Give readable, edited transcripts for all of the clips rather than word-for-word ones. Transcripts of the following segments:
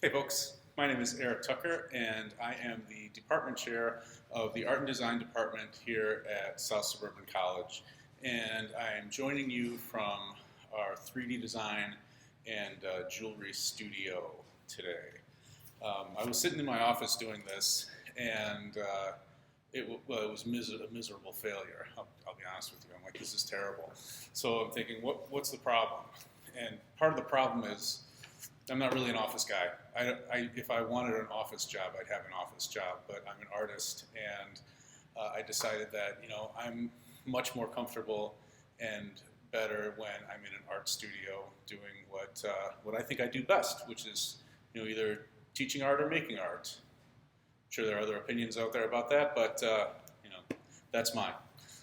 Hey folks, my name is Eric Tucker and I am the Department Chair of the Art and Design Department here at South Suburban College. And I am joining you from our 3D design and jewelry studio today. I was sitting in my office doing this and it was a miserable failure. I'll be honest with you. I'm like, this is terrible. So I'm thinking, what's the problem? And part of the problem is I'm not really an office guy. If I wanted an office job, I'd have an office job, but I'm an artist, and I decided that I'm much more comfortable and better when I'm in an art studio doing what I think I do best, which is either teaching art or making art. I'm sure there are other opinions out there about that, but that's mine.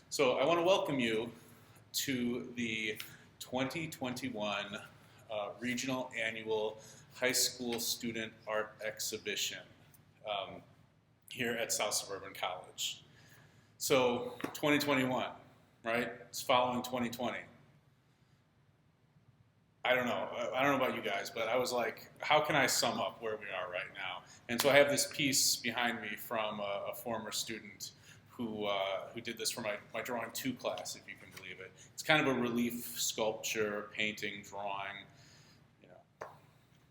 So I want to welcome you to the 2021 Regional Annual High School Student Art Exhibition here at South Suburban College. So 2021, right? It's following 2020. I don't know about you guys, but I was like, how can I sum up where we are right now? And so I have this piece behind me from a former student who did this for my Drawing 2 class, if you can believe it. It's kind of a relief sculpture, painting, drawing,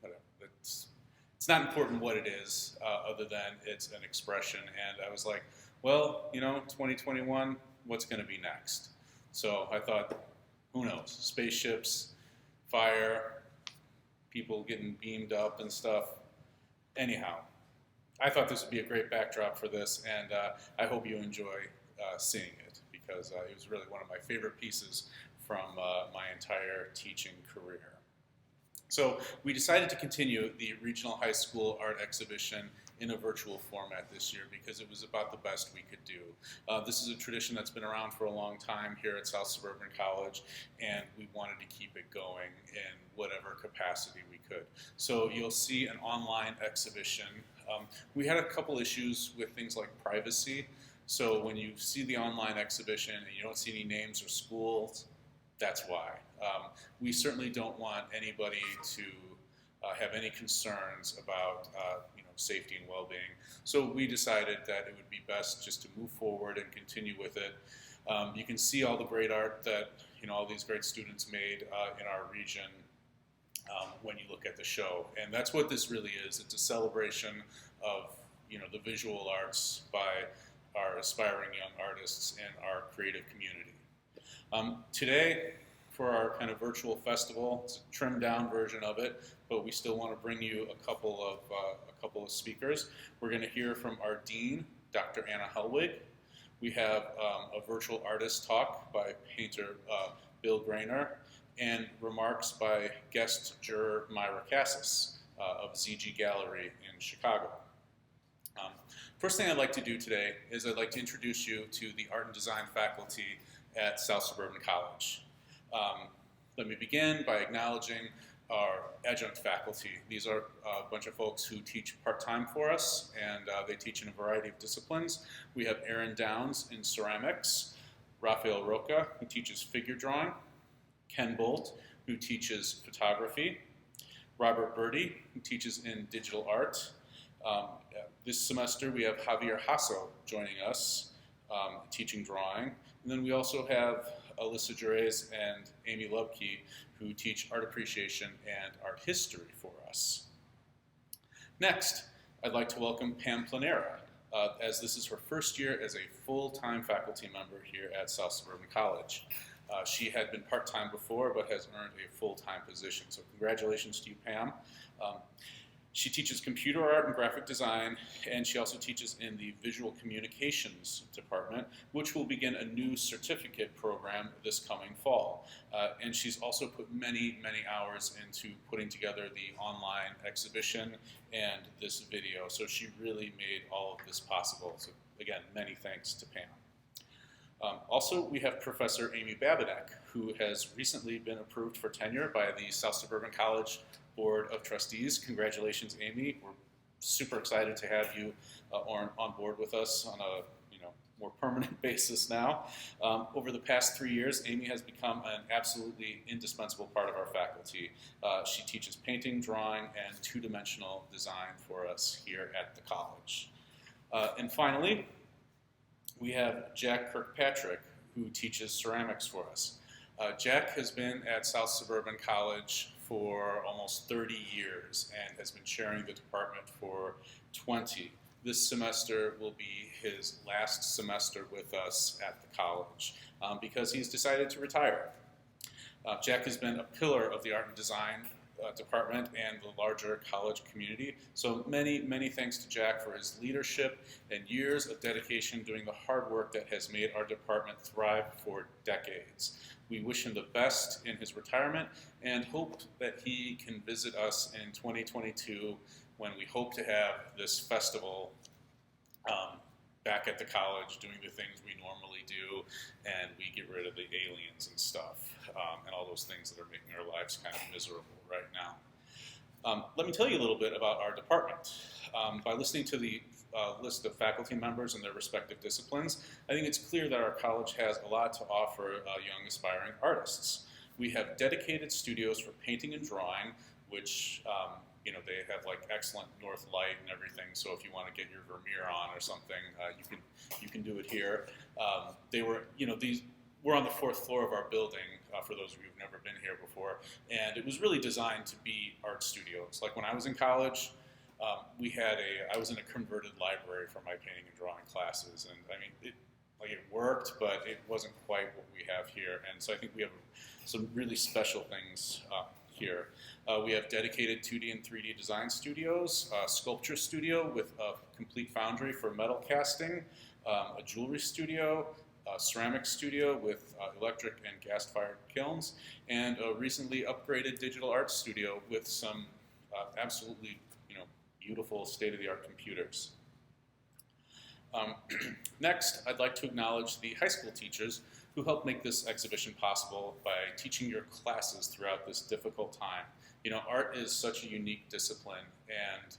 whatever. It's not important what it is, other than it's an expression. And I was like, well, 2021, what's going to be next? So I thought, who knows? Spaceships, fire, people getting beamed up and stuff. Anyhow, I thought this would be a great backdrop for this, and I hope you enjoy seeing it, because it was really one of my favorite pieces from my entire teaching career. So we decided to continue the Regional High School Art Exhibition in a virtual format this year because it was about the best we could do. This is a tradition that's been around for a long time here at South Suburban College, and we wanted to keep it going in whatever capacity we could. So you'll see an online exhibition. We had a couple issues with things like privacy. So when you see the online exhibition and you don't see any names or schools, that's why. We certainly don't want anybody to have any concerns about safety and well-being. So we decided that it would be best just to move forward and continue with it. You can see all the great art that all these great students made in our region when you look at the show. And that's what this really is. It's a celebration of the visual arts by our aspiring young artists and our creative community. Today, for our kind of virtual festival, it's a trimmed down version of it, but we still want to bring you a couple of speakers. We're going to hear from our dean, Dr. Anna Helwig. We have a virtual artist talk by painter Bill Grainer, and remarks by guest juror Myra Cassis of ZG Gallery in Chicago. First thing I'd like to do today is I'd like to introduce you to the art and design faculty at South Suburban College. Let me begin by acknowledging our adjunct faculty. These are a bunch of folks who teach part-time for us, and they teach in a variety of disciplines. We have Aaron Downs in ceramics, Rafael Roca, who teaches figure drawing, Ken Bolt, who teaches photography, Robert Birdie, who teaches in digital art. This semester we have Javier Hasso joining us, teaching drawing. And then we also have Alyssa Jerez and Amy Lubke, who teach art appreciation and art history for us. Next, I'd like to welcome Pam Planera, as this is her first year as a full-time faculty member here at South Suburban College. She had been part-time before, but has earned a full-time position. So congratulations to you, Pam. She teaches computer art and graphic design, and she also teaches in the visual communications department, which will begin a new certificate program this coming fall. And she's also put many, many hours into putting together the online exhibition and this video. So she really made all of this possible. So again, many thanks to Pam. Also, we have Professor Amy Babinec, who has recently been approved for tenure by the South Suburban College Board of Trustees. Congratulations, Amy. We're super excited to have you on board with us on a more permanent basis now. Over the past 3 years, Amy has become an absolutely indispensable part of our faculty. She teaches painting, drawing, and two-dimensional design for us here at the college. And finally, we have Jack Kirkpatrick, who teaches ceramics for us. Jack has been at South Suburban College for almost 30 years and has been chairing the department for 20. This semester will be his last semester with us at the college because he's decided to retire. Jack has been a pillar of the art and design department and the larger college community. So many thanks to Jack for his leadership and years of dedication doing the hard work that has made our department thrive for decades. We wish him the best in his retirement and hope that he can visit us in 2022 when we hope to have this festival back at the college doing the things we normally do, and we get rid of the aliens and stuff and all those things that are making our lives kind of miserable right now. Let me tell you a little bit about our department. By listening to the list of faculty members and their respective disciplines, I think it's clear that our college has a lot to offer young aspiring artists. We have dedicated studios for painting and drawing, which they have like excellent north light and everything. So if you want to get your Vermeer on or something, you can do it here. We're on the 4th floor of our building. For those of you who've never been here before, and it was really designed to be art studios. Like when I was in college, I was in a converted library for my painting and drawing classes, and I mean it worked, but it wasn't quite what we have here. And so I think we have some really special things here. We have dedicated 2D and 3D design studios, a sculpture studio with a complete foundry for metal casting, a jewelry studio, a ceramic studio with electric and gas-fired kilns, and a recently upgraded digital art studio with some absolutely beautiful state-of-the-art computers. Next, I'd like to acknowledge the high school teachers who helped make this exhibition possible by teaching your classes throughout this difficult time. Art is such a unique discipline, and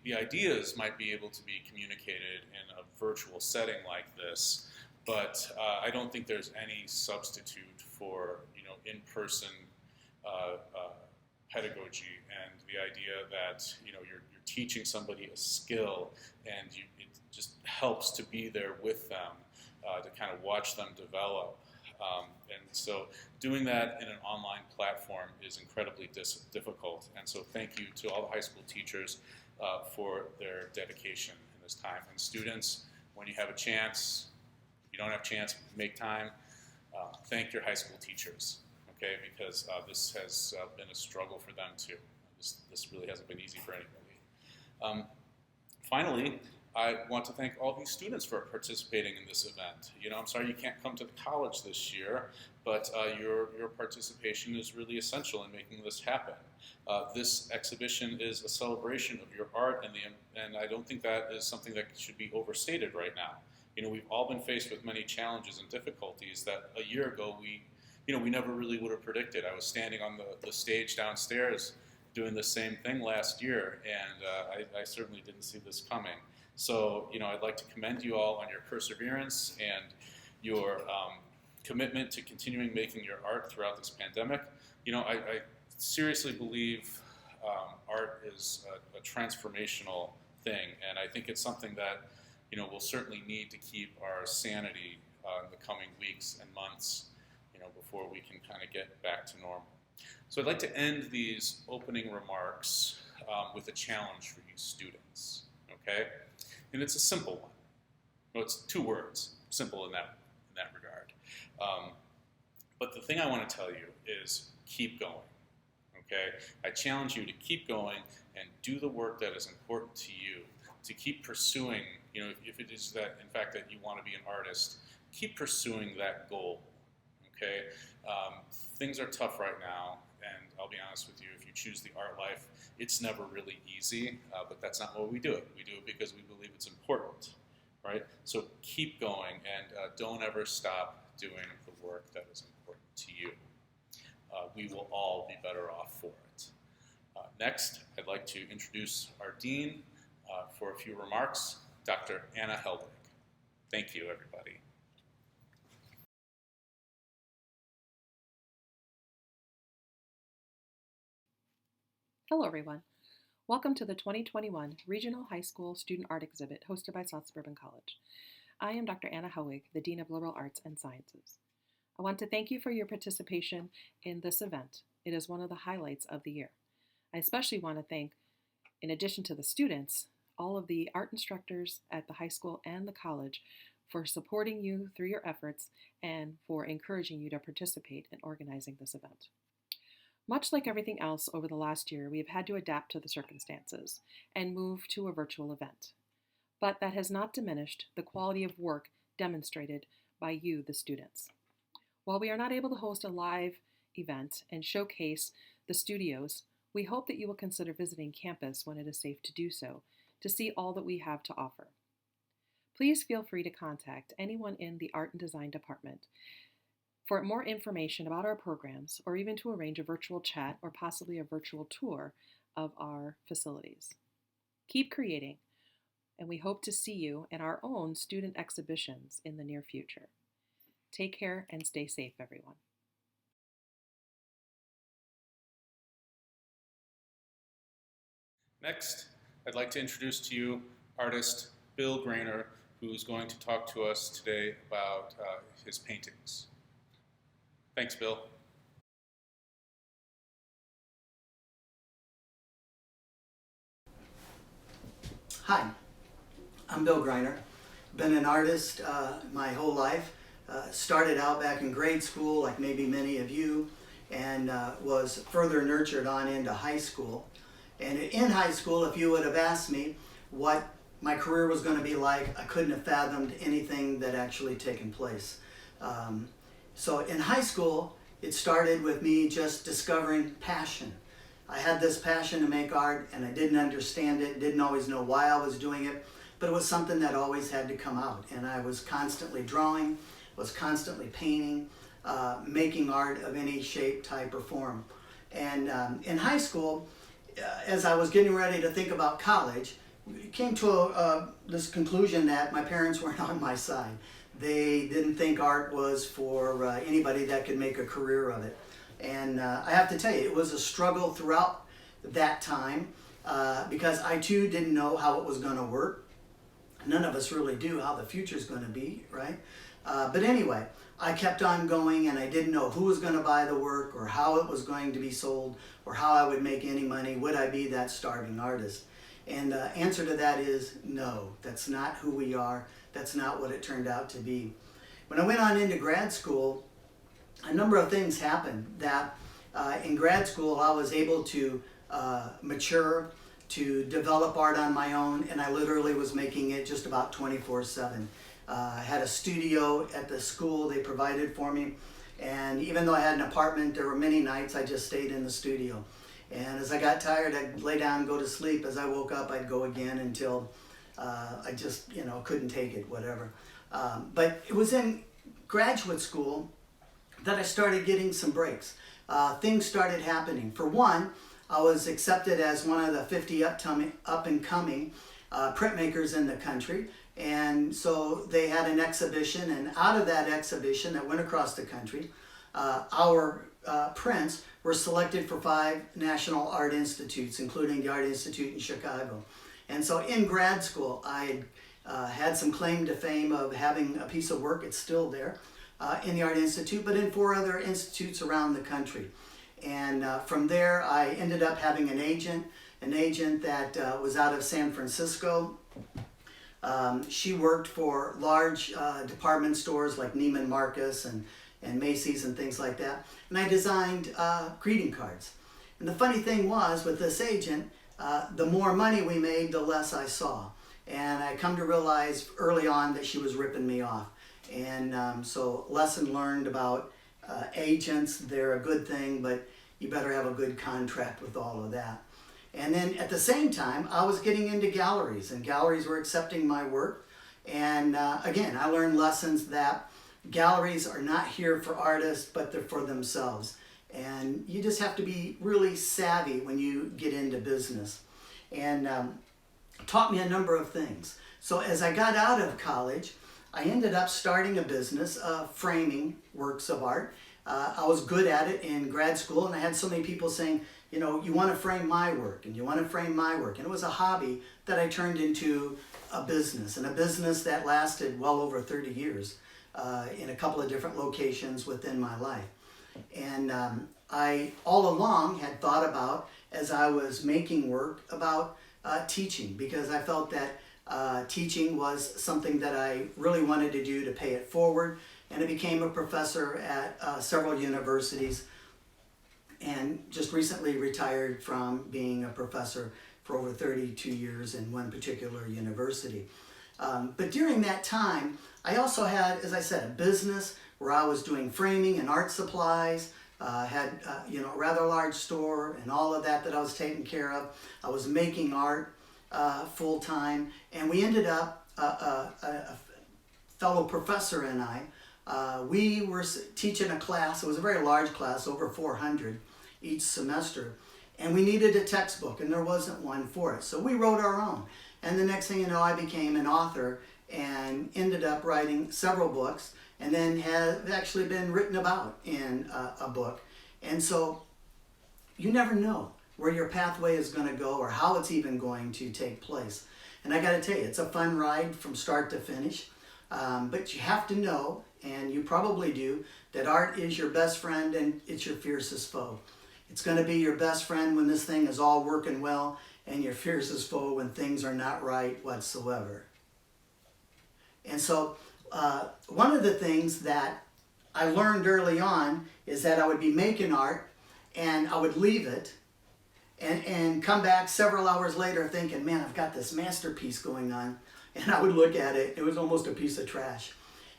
the ideas might be able to be communicated in a virtual setting like this, but I don't think there's any substitute for in-person pedagogy and the idea that you're teaching somebody a skill, and it just helps to be there with them to kind of watch them develop. And so doing that in an online platform is incredibly difficult. And so thank you to all the high school teachers for their dedication in this time. And students, when you have a chance, if you don't have a chance, make time. Thank your high school teachers, okay? Because this has been a struggle for them too. This really hasn't been easy for anybody. Finally, I want to thank all these students for participating in this event. I'm sorry you can't come to the college this year, but your participation is really essential in making this happen. This exhibition is a celebration of your art, and I don't think that is something that should be overstated right now. We've all been faced with many challenges and difficulties that a year ago we never really would have predicted. I was standing on the stage downstairs doing the same thing last year, and I certainly didn't see this coming. So, I'd like to commend you all on your perseverance and your commitment to continuing making your art throughout this pandemic. I seriously believe art is a transformational thing, and I think it's something that, we'll certainly need to keep our sanity in the coming weeks and months, before we can kind of get back to normal. So I'd like to end these opening remarks with a challenge for you students, okay? And it's a simple one. Well, it's 2 words, simple in that regard. But the thing I want to tell you is keep going, okay? I challenge you to keep going and do the work that is important to you, to keep pursuing, if it is that, in fact, that you want to be an artist, keep pursuing that goal, okay? Things are tough right now, and I'll be honest with you, if you choose the art life, it's never really easy, but that's not why we do it. We do it because we believe it's important, right? So keep going, and don't ever stop doing the work that is important to you. We will all be better off for it. Next, I'd like to introduce our dean for a few remarks, Dr. Anna Helwig. Thank you, everybody. Hello everyone. Welcome to the 2021 Regional High School Student Art Exhibit hosted by South Suburban College. I am Dr. Anna Helwig, the Dean of Liberal Arts and Sciences. I want to thank you for your participation in this event. It is one of the highlights of the year. I especially want to thank, in addition to the students, all of the art instructors at the high school and the college for supporting you through your efforts and for encouraging you to participate in organizing this event. Much like everything else over the last year, we have had to adapt to the circumstances and move to a virtual event. But that has not diminished the quality of work demonstrated by you, the students. While we are not able to host a live event and showcase the studios, we hope that you will consider visiting campus when it is safe to do so, to see all that we have to offer. Please feel free to contact anyone in the Art and Design Department for more information about our programs, or even to arrange a virtual chat or possibly a virtual tour of our facilities. Keep creating, and we hope to see you in our own student exhibitions in the near future. Take care and stay safe, everyone. Next, I'd like to introduce to you artist Bill Grainer, who is going to talk to us today about his paintings. Thanks, Bill. Hi, I'm Bill Greiner. Been an artist my whole life. Started out back in grade school, like maybe many of you, and was further nurtured on into high school. And in high school, if you would have asked me what my career was going to be like, I couldn't have fathomed anything that actually taken place. So in high school, it started with me just discovering passion. I had this passion to make art, and I didn't understand it, didn't always know why I was doing it, but it was something that always had to come out. And I was constantly drawing, was constantly painting, making art of any shape, type, or form. And in high school, as I was getting ready to think about college, came to this conclusion that my parents weren't on my side. They didn't think art was for anybody that could make a career of it. And I have to tell you, it was a struggle throughout that time because I too didn't know how it was going to work. None of us really do how the future is going to be, right? But anyway, I kept on going, and I didn't know who was going to buy the work or how it was going to be sold or how I would make any money. Would I be that starving artist? And the answer to that is no. That's not who we are. That's not what it turned out to be. When I went on into grad school, a number of things happened that in grad school I was able to mature, to develop art on my own, and I literally was making it just about 24/7. I had a studio at the school they provided for me, and even though I had an apartment, there were many nights I just stayed in the studio. And as I got tired, I'd lay down and go to sleep. As I woke up, I'd go again until I just, couldn't take it, whatever. But it was in graduate school that I started getting some breaks. Things started happening. For one, I was accepted as one of the 50 up-and-coming printmakers in the country. And so they had an exhibition, and out of that exhibition that went across the country, our prints were selected for 5 national art institutes, including the Art Institute in Chicago. And so in grad school, I had some claim to fame of having a piece of work, it's still there, in the Art Institute, but in 4 other institutes around the country. And from there, I ended up having an agent that was out of San Francisco. She worked for large department stores like Neiman Marcus and Macy's and things like that. And I designed greeting cards. And the funny thing was, with this agent, the more money we made, the less I saw. And I come to realize early on that she was ripping me off. And so lesson learned about agents. They're a good thing, but you better have a good contract with all of that. And then at the same time, I was getting into galleries, and galleries were accepting my work. And again, I learned lessons that galleries are not here for artists, but they're for themselves. And you just have to be really savvy when you get into business. And taught me a number of things. So as I got out of college, I ended up starting a business of framing works of art. I was good at it in grad school, and I had so many people saying, you know, you want to frame my work, and you want to frame my work. And it was a hobby that I turned into a business, and a business that lasted well over 30 years in a couple of different locations within my life. And I all along had thought about, as I was making work, about teaching, because I felt that teaching was something that I really wanted to do to pay it forward. And I became a professor at several universities, and just recently retired from being a professor for over 32 years in one particular university. But during that time, I also had, as I said, a business where I was doing framing and art supplies, had you know, a rather large store and all of that I was taking care of. I was making art full time, and we ended up, a fellow professor and I, we were teaching a class. It was a very large class, over 400 each semester, and we needed a textbook, and there wasn't one for it. So we wrote our own, and the next thing you know, I became an author and ended up writing several books, and then have actually been written about in a book. And so you never know where your pathway is going to go or how it's even going to take place. And I got to tell you, it's a fun ride from start to finish. But you have to know, and you probably do, that art is your best friend and it's your fiercest foe. It's going to be your best friend when this thing is all working well, and your fiercest foe when things are not right whatsoever. And so one of the things that I learned early on is that I would be making art and I would leave it and come back several hours later thinking, man, I've got this masterpiece going on. And I would look at it, it was almost a piece of trash.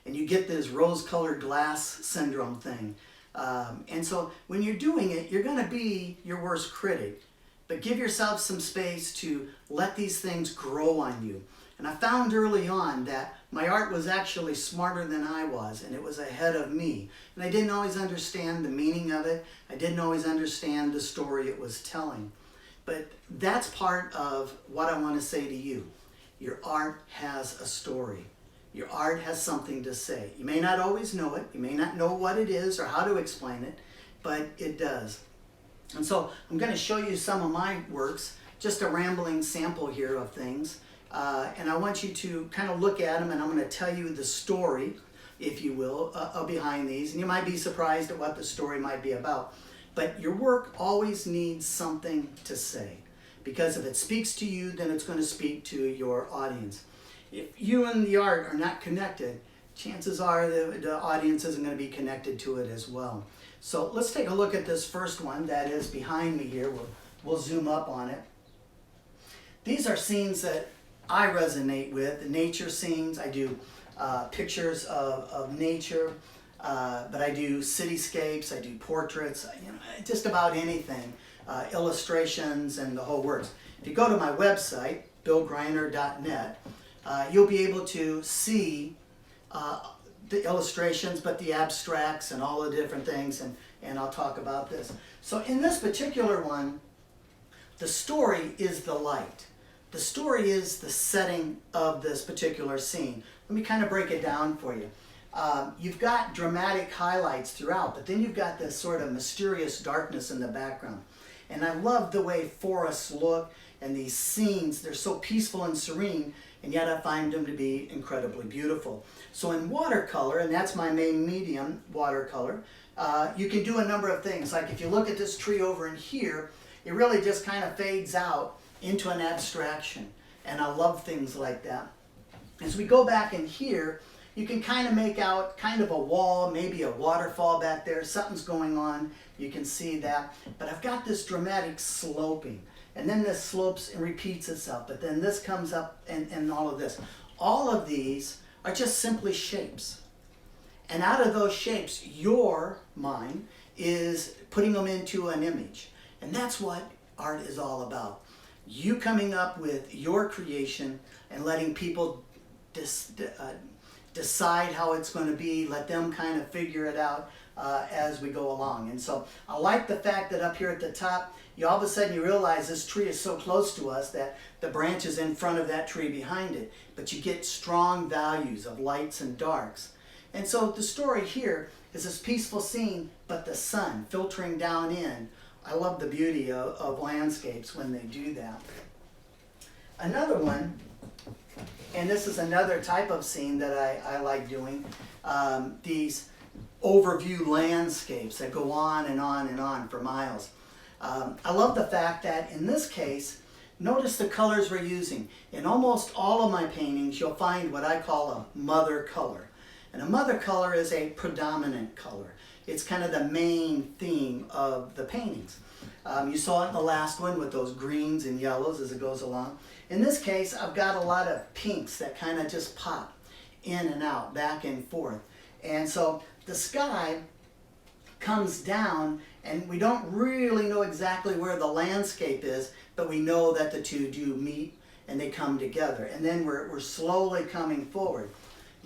And you get this rose-colored glass syndrome thing. And so when you're doing it, you're going to be your worst critic. But give yourself some space to let these things grow on you. And I found early on that my art was actually smarter than I was, and it was ahead of me. And I didn't always understand the meaning of it. I didn't always understand the story it was telling. But that's part of what I want to say to you. Your art has a story. Your art has something to say. You may not always know it. You may not know what it is or how to explain it, but it does. And so I'm going to show you some of my works, just a rambling sample here of things. And I want you to kind of look at them, and I'm going to tell you the story, if you will, behind these. And you might be surprised at what the story might be about. But your work always needs something to say. Because if it speaks to you, then it's going to speak to your audience. If you and the art are not connected, chances are the audience isn't going to be connected to it as well. So let's take a look at this first one that is behind me here. We'll zoom up on it. These are scenes that I resonate with, the nature scenes. I do pictures of nature, but I do cityscapes, I do portraits, just about anything. Illustrations and the whole works. If you go to my website, billgreiner.net, you'll be able to see the illustrations, but the abstracts and all the different things, and I'll talk about this. So in this particular one, the story is the light. The story is the setting of this particular scene. Let me kind of break it down for you. You've got dramatic highlights throughout, but then you've got this sort of mysterious darkness in the background. And I love the way forests look, and these scenes, they're so peaceful and serene, and yet I find them to be incredibly beautiful. So in watercolor, and that's my main medium, watercolor, you can do a number of things. Like if you look at this tree over in here, it really just kind of fades out into an abstraction. And I love things like that. As we go back in here, you can kind of make out kind of a wall, maybe a waterfall back there. Something's going on. You can see that. But I've got this dramatic sloping. And then this slopes and repeats itself. But then this comes up and all of this. All of these are just simply shapes. And out of those shapes, your mind is putting them into an image. And that's what art is all about. You coming up with your creation and letting people decide how it's going to be, let them kind of figure it out. as we go along. And so I like the fact that up here at the top, you all of a sudden you realize this tree is so close to us that the branch is in front of that tree behind it. But you get strong values of lights and darks. And so the story here is this peaceful scene, but the sun filtering down in. I love the beauty of landscapes when they do that. Another one, and this is another type of scene that I like doing, these overview landscapes that go on and on and on for miles. I love the fact that in this case, notice the colors we're using. In almost all of my paintings, you'll find what I call a mother color. And a mother color is a predominant color. It's kind of the main theme of the paintings. You saw it in the last one with those greens and yellows as it goes along. In this case, I've got a lot of pinks that kind of just pop in and out, back and forth. And so the sky comes down, and we don't really know exactly where the landscape is, but we know that the two do meet and they come together. And then we're slowly coming forward.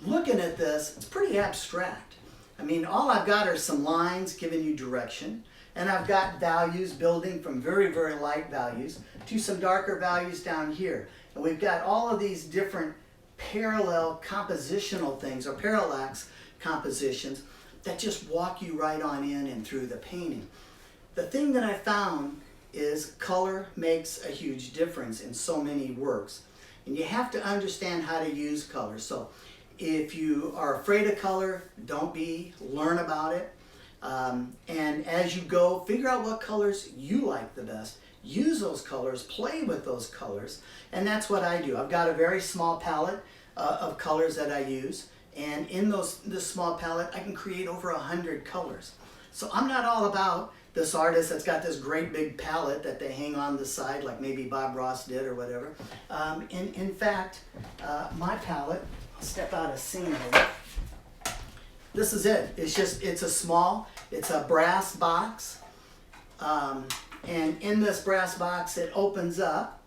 Looking at this, it's pretty abstract. I mean, all I've got are some lines giving you direction, and I've got values building from very, very light values to some darker values down here. And we've got all of these different parallel compositional things, or parallax compositions, that just walk you right on in and through the painting. The thing that I found is color makes a huge difference in so many works. And you have to understand how to use color. So if you are afraid of color, don't be, learn about it. And as you go, figure out what colors you like the best. Use those colors, play with those colors, and that's what I do. I've got a very small palette of colors that I use, and in this small palette, I can create over 100 colors. So I'm not all about this artist that's got this great big palette that they hang on the side, like maybe Bob Ross did or whatever. In fact, my palette, I'll step out of scene here. This is it. It's a brass box. And in this brass box, it opens up,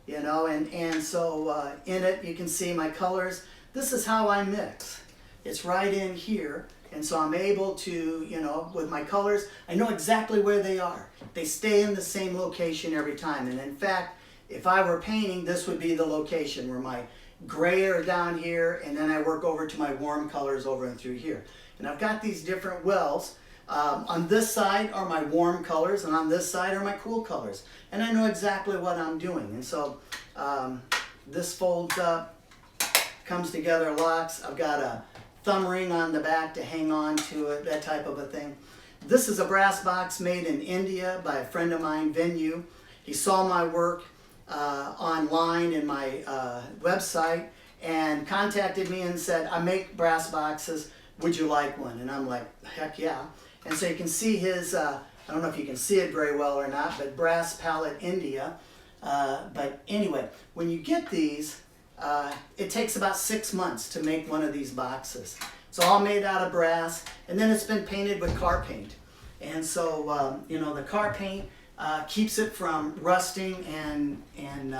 you know, and so in it, you can see my colors. This is how I mix. It's right in here. And so I'm able to, you know, with my colors, I know exactly where they are. They stay in the same location every time. And in fact, if I were painting, this would be the location where my gray are down here, and then I work over to my warm colors over and through here. And I've got these different wells. On this side are my warm colors, and on this side are my cool colors. And I know exactly what I'm doing. And so this folds up, comes together, locks. I've got a thumb ring on the back to hang on to it, that type of a thing. This is a brass box made in India by a friend of mine, Venue. He saw my work online in my website and contacted me and said, I make brass boxes, would you like one? And I'm like, heck yeah. And so you can see his, I don't know if you can see it very well or not, but Brass Palette India. But anyway, when you get these, it takes about 6 months to make one of these boxes. It's all made out of brass, and then it's been painted with car paint. And so, you know, the car paint keeps it from rusting and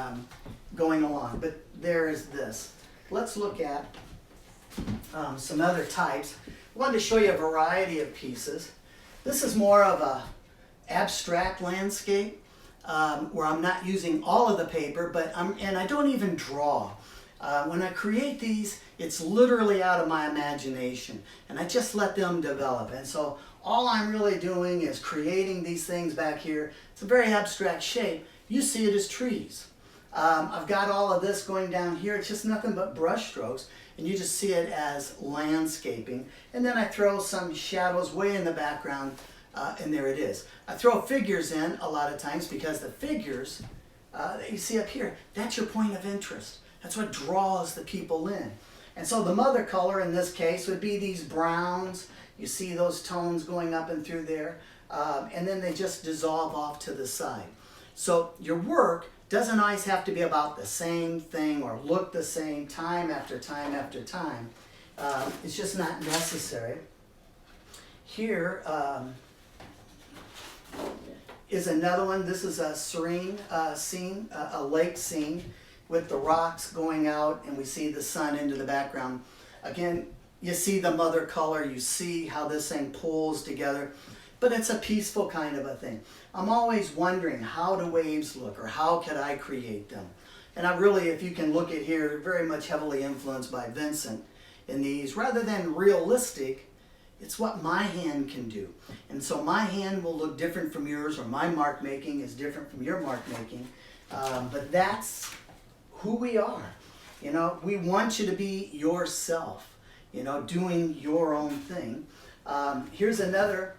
going along. But there is this. Let's look at some other types. I wanted to show you a variety of pieces. This is more of a abstract landscape where I'm not using all of the paper, but and I don't even draw. When I create these, it's literally out of my imagination, and I just let them develop. And so all I'm really doing is creating these things back here. It's a very abstract shape. You see it as trees. I've got all of this going down here. It's just nothing but brush strokes, and you just see it as landscaping. And then I throw some shadows way in the background, and there it is. I throw figures in a lot of times because the figures that you see up here, that's your point of interest. That's what draws the people in. And so the mother color in this case would be these browns. You see those tones going up and through there, and then they just dissolve off to the side. So your work doesn't always have to be about the same thing or look the same time after time after time. It's just not necessary. Here is another one. This is a serene scene, a lake scene with the rocks going out, and we see the sun into the background. Again, You see the mother color, you see how this thing pulls together, but it's a peaceful kind of a thing. I'm always wondering, how do waves look, or how could I create them? And I really, if you can look at here, very much heavily influenced by Vincent in these. Rather than realistic, it's what my hand can do. And so my hand will look different from yours, or my mark making is different from your mark making. But that's who we are. You know, we want you to be yourself, you know, doing your own thing. Here's another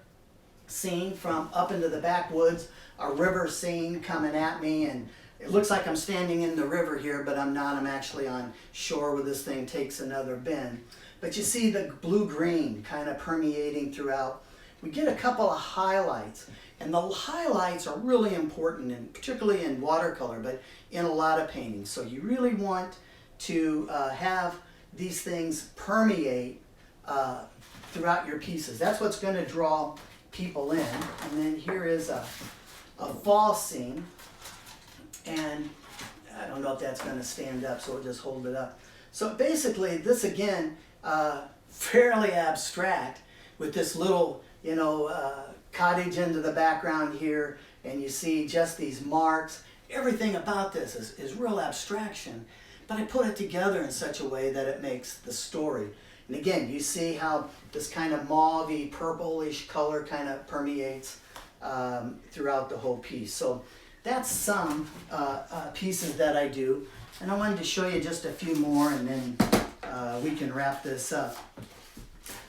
scene from up into the backwoods, a river scene coming at me, and it looks like I'm standing in the river here, but I'm not. I'm actually on shore where this thing takes another bend. But you see the blue-green kind of permeating throughout. We get a couple of highlights, and the highlights are really important, and particularly in watercolor, but in a lot of paintings. So you really want to have these things permeate throughout your pieces. That's what's going to draw people in. And then here is a fall scene, and I don't know if that's going to stand up, so we'll just hold it up. So basically, this again, fairly abstract, with this little, you know, cottage into the background here, and you see just these marks. Everything about this is real abstraction, but I put it together in such a way that it makes the story. And again, you see how this kind of mauve-y, purplish color kind of permeates throughout the whole piece. So that's some pieces that I do. And I wanted to show you just a few more, and then we can wrap this up.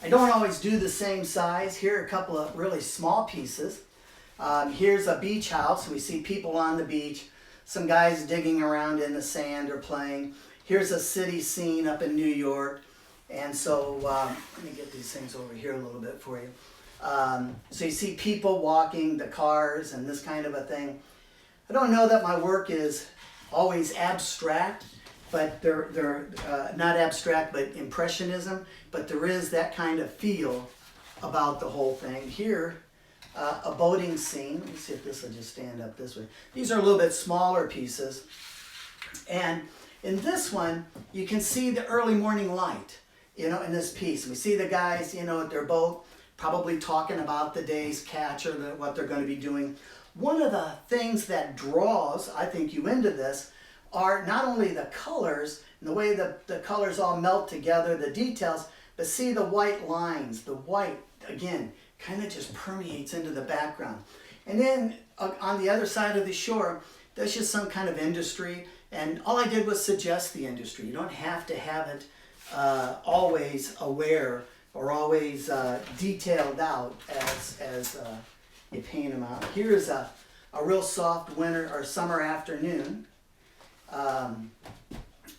I don't always do the same size. Here are a couple of really small pieces. Here's a beach house. We see people on the beach. Some guys digging around in the sand or playing. Here's a city scene up in New York. And so, let me get these things over here a little bit for you. So you see people walking, the cars, and this kind of a thing. I don't know that my work is always abstract, but they're not abstract, but impressionism. But there is that kind of feel about the whole thing. Here, a boating scene. Let me see if this will just stand up this way. These are a little bit smaller pieces. And in this one, you can see the early morning light, you know, in this piece. We see the guys, you know, at their boat, probably talking about the day's catch or what they're going to be doing. One of the things that draws, I think, you into this are not only the colors and the way the colors all melt together, the details, but see the white lines. The white, again, kind of just permeates into the background. And then on the other side of the shore, there's just some kind of industry. And all I did was suggest the industry. You don't have to have it always aware or always detailed out as you paint them out. Here's a real soft winter or summer afternoon.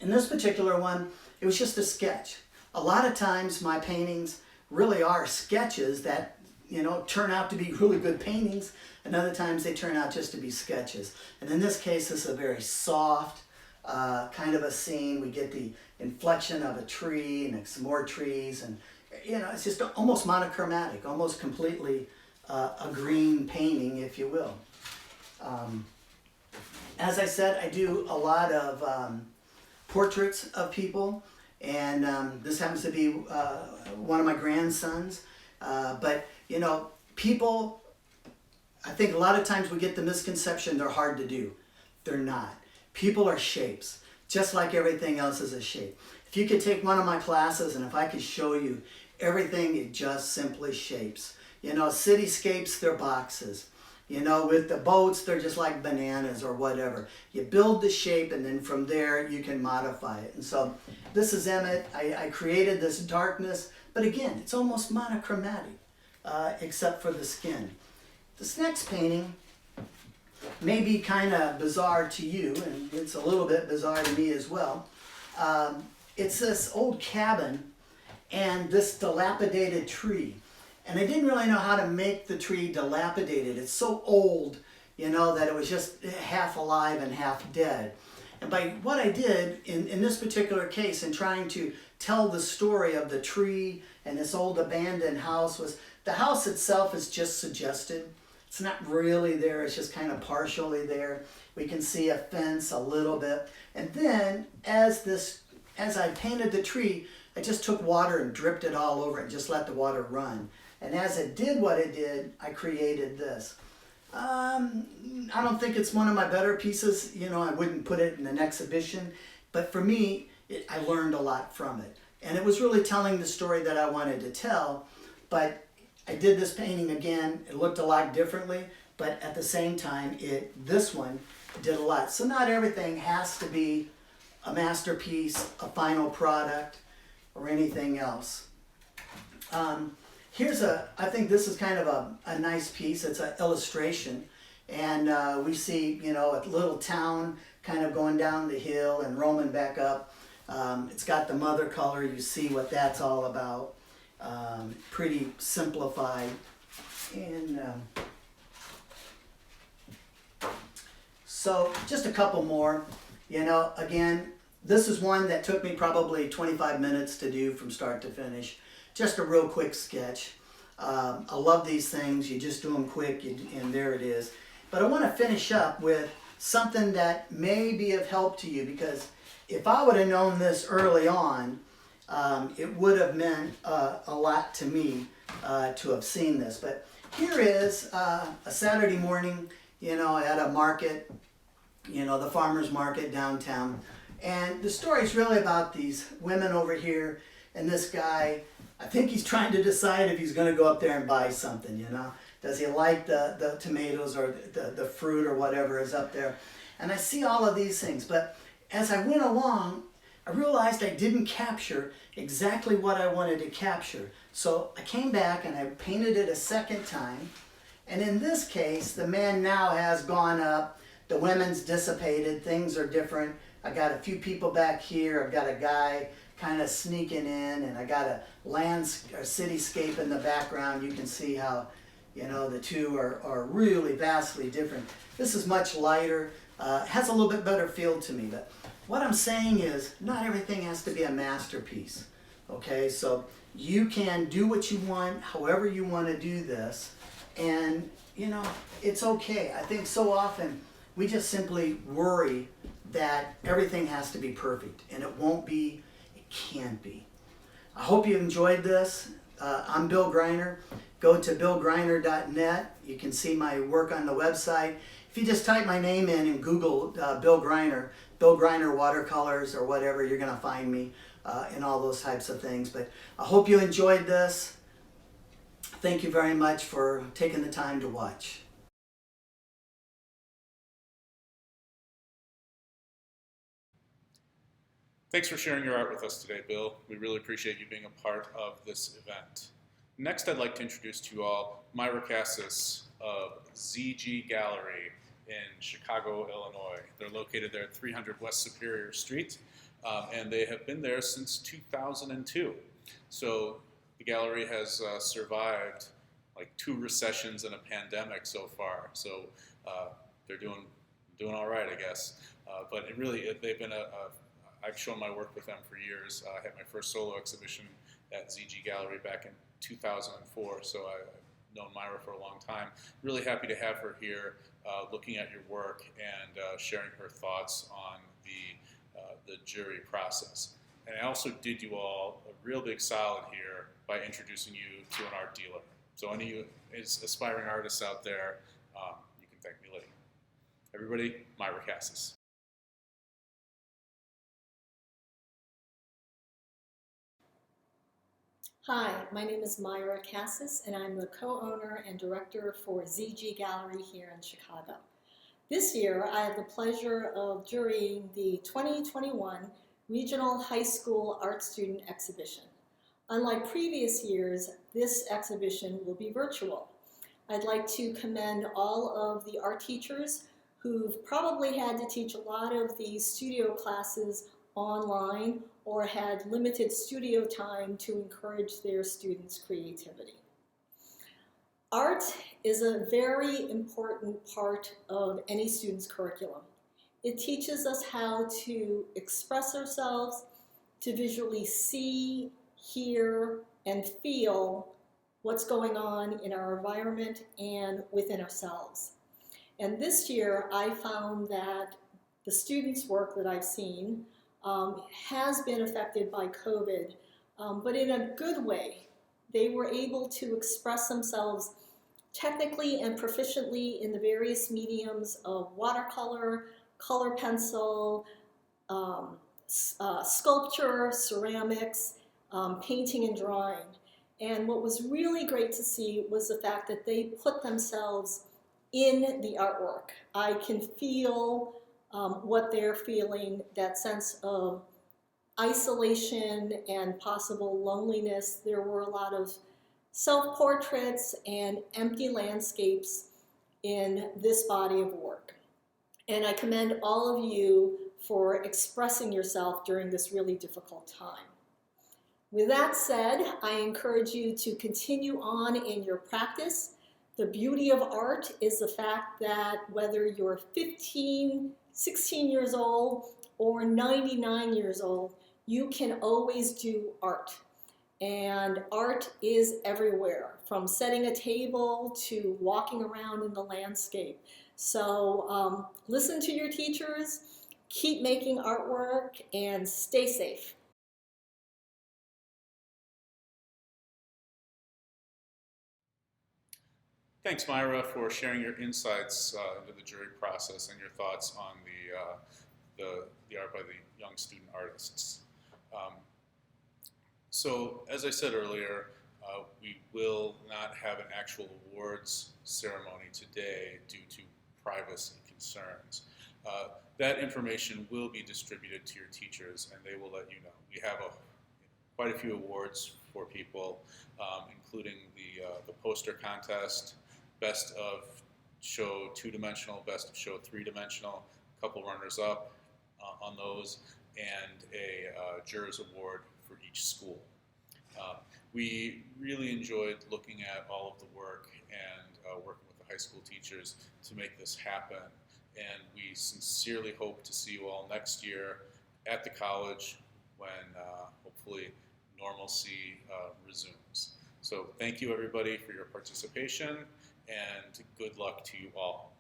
In this particular one, it was just a sketch. A lot of times my paintings really are sketches that, you know, turn out to be really good paintings, and other times they turn out just to be sketches. And in this case, this is a very soft kind of a scene. We get the inflection of a tree and some more trees, and you know, it's just almost monochromatic, almost completely a green painting, if you will. As I said, I do a lot of portraits of people, and this happens to be one of my grandsons. But, you know, people, I think a lot of times we get the misconception they're hard to do. They're not. People are shapes, just like everything else is a shape. If you could take one of my classes and if I could show you everything, it just simply shapes. You know, cityscapes, they're boxes. You know, with the boats, they're just like bananas or whatever. You build the shape, and then from there, you can modify it. And so this is Emmett. I created this darkness, but again, it's almost monochromatic, except for the skin. This next painting may be kind of bizarre to you, and it's a little bit bizarre to me as well. It's this old cabin and this dilapidated tree. And I didn't really know how to make the tree dilapidated. It's so old, you know, that it was just half alive and half dead. And by what I did in this particular case, in trying to tell the story of the tree and this old abandoned house, was the house itself is just suggested. It's not really there, it's just kind of partially there. We can see a fence a little bit. And then as as I painted the tree, I just took water and dripped it all over it and just let the water run. And as it did what it did, I created this. I don't think it's one of my better pieces. You know, I wouldn't put it in an exhibition. But for me, I learned a lot from it. And it was really telling the story that I wanted to tell. But I did this painting again. It looked a lot differently. But at the same time, this one did a lot. So not everything has to be a masterpiece, a final product, or anything else. I think this is kind of a nice piece. It's an illustration. And we see, you know, a little town kind of going down the hill and roaming back up. It's got the mother color. You see what that's all about. Pretty simplified. And so just a couple more. You know, again, this is one that took me probably 25 minutes to do from start to finish. Just a real quick sketch. I love these things. You just do them quick and there it is. But I want to finish up with something that may be of help to you, because if I would have known this early on, it would have meant a lot to me to have seen this. But here is a Saturday morning, you know, at a market, you know, the farmer's market downtown. And the story is really about these women over here and this guy. I think he's trying to decide if he's going to go up there and buy something, you know. Does he like the tomatoes or the fruit or whatever is up there? And I see all of these things. But as I went along, I realized I didn't capture exactly what I wanted to capture. So I came back and I painted it a second time. And in this case, the man now has gone up. The women's dissipated. Things are different. I got a few people back here. I've got a guy kind of sneaking in, and I got a cityscape in the background. You can see how, you know, the two are really vastly different. This is much lighter, has a little bit better feel to me. But what I'm saying is, not everything has to be a masterpiece. Okay, so you can do what you want, however you want to do this, and you know, it's okay. I think so often we just simply worry that everything has to be perfect, and it won't be. Can't be. I hope you enjoyed this. I'm Bill Greiner. Go to billgreiner.net. You can see my work on the website. If you just type my name in and Google Bill Greiner watercolors or whatever, you're going to find me in all those types of things. But I hope you enjoyed this. Thank you very much for taking the time to watch. Thanks for sharing your art with us today, Bill. We really appreciate you being a part of this event. Next, I'd like to introduce to you all Myra Cassis of ZG Gallery in Chicago, Illinois. They're located there at 300 West Superior Street, and they have been there since 2002. So the gallery has survived like 2 recessions and a pandemic so far. So they're doing all right, I guess. But it really, they've been I've shown my work with them for years. I had my first solo exhibition at ZG Gallery back in 2004, so I've known Myra for a long time. Really happy to have her here looking at your work and sharing her thoughts on the jury process. And I also did you all a real big solid here by introducing you to an art dealer. So any of you aspiring artists out there, you can thank me later. Everybody, Myra Cassis. Hi, my name is Myra Cassis, and I'm the co-owner and director for ZG Gallery here in Chicago. This year, I have the pleasure of jurying the 2021 Regional High School Art Student Exhibition. Unlike previous years, this exhibition will be virtual. I'd like to commend all of the art teachers who've probably had to teach a lot of these studio classes online or had limited studio time to encourage their students' creativity. Art is a very important part of any student's curriculum. It teaches us how to express ourselves, to visually see, hear, and feel what's going on in our environment and within ourselves. And this year, I found that the students' work that I've seen has been affected by COVID, but in a good way. They were able to express themselves technically and proficiently in the various mediums of watercolor, color pencil, sculpture, ceramics, painting and drawing. And what was really great to see was the fact that they put themselves in the artwork. I can feel what they're feeling, that sense of isolation and possible loneliness. There were a lot of self-portraits and empty landscapes in this body of work. And I commend all of you for expressing yourself during this really difficult time. With that said, I encourage you to continue on in your practice. The beauty of art is the fact that whether you're 15, 16 years old, or 99 years old, you can always do art. And art is everywhere, from setting a table to walking around in the landscape. So listen to your teachers, keep making artwork, and stay safe. Thanks, Myra, for sharing your insights into the jury process and your thoughts on the art by the young student artists. So, as I said earlier, we will not have an actual awards ceremony today due to privacy concerns. That information will be distributed to your teachers, and they will let you know. We have quite a few awards for people, including the poster contest, Best of Show 2-dimensional, Best of Show 3-dimensional, a couple runners-up on those, and a Jurors Award for each school. We really enjoyed looking at all of the work and working with the high school teachers to make this happen, and we sincerely hope to see you all next year at the college when hopefully normalcy resumes. So thank you everybody for your participation, and good luck to you all.